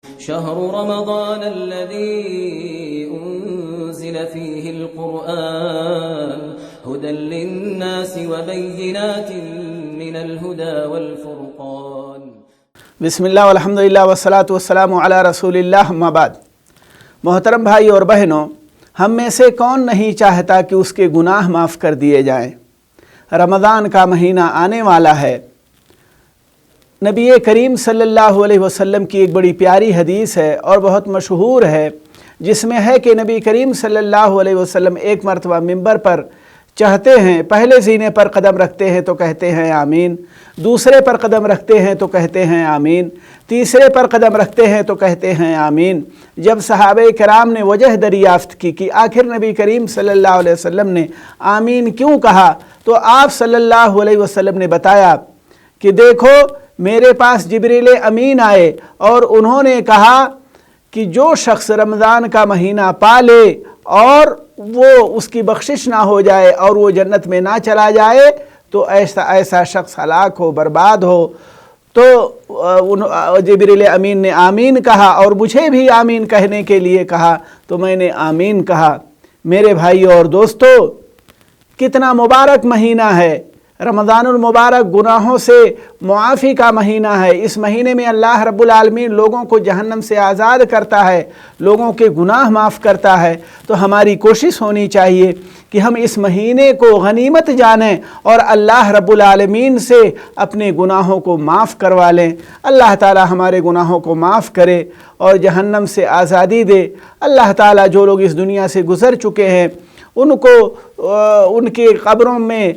شهر رمضان الذي أنزل فيه القرآن هدى للناس وبينات من الهدى والفرقان بسم اللہ والحمدللہ والصلاة والسلام علی رسول اللہ اما بعد۔ محترم بھائی اور بہنوں، ہم میں سے کون نہیں چاہتا کہ اس کے گناہ معاف کر دیے جائیں۔ رمضان کا مہینہ آنے والا ہے۔ نبی کریم صلی اللہ علیہ وسلم کی ایک بڑی پیاری حدیث ہے اور بہت مشہور ہے، جس میں ہے کہ نبی کریم صلی اللہ علیہ وسلم ایک مرتبہ منبر پر چڑھتے ہیں، پہلے زینے پر قدم رکھتے ہیں تو کہتے ہیں آمین، دوسرے پر قدم رکھتے ہیں تو کہتے ہیں آمین، تیسرے پر قدم رکھتے ہیں تو کہتے ہیں آمین۔ جب صحابہ کرام نے وجہ دریافت کی کہ آخر نبی کریم صلی اللہ علیہ وسلم نے آمین کیوں کہا، تو آپ صلی اللہ علیہ وسلم نے بتایا کہ دیکھو میرے پاس جبریل امین آئے اور انہوں نے کہا کہ جو شخص رمضان کا مہینہ پالے اور وہ اس کی بخشش نہ ہو جائے اور وہ جنت میں نہ چلا جائے تو ایسا شخص ہلاک ہو، برباد ہو۔ تو جبریل امین نے آمین کہا اور مجھے بھی آمین کہنے کے لیے کہا، تو میں نے آمین کہا۔ میرے بھائی اور دوستو، کتنا مبارک مہینہ ہے رمضان المبارک، گناہوں سے معافی کا مہینہ ہے۔ اس مہینے میں اللہ رب العالمین لوگوں کو جہنم سے آزاد کرتا ہے، لوگوں کے گناہ معاف کرتا ہے۔ تو ہماری کوشش ہونی چاہیے کہ ہم اس مہینے کو غنیمت جانیں اور اللہ رب العالمین سے اپنے گناہوں کو معاف کروا لیں۔ اللہ تعالی ہمارے گناہوں کو معاف کرے اور جہنم سے آزادی دے۔ اللہ تعالی جو لوگ اس دنیا سے گزر چکے ہیں ان کو ان کے قبروں میں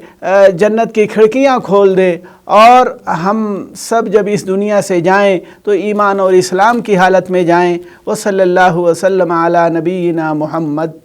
جنت کی کھڑکیاں کھول دے، اور ہم سب جب اس دنیا سے جائیں تو ایمان اور اسلام کی حالت میں جائیں۔ وصلی اللہ وسلم علی نبینا محمد۔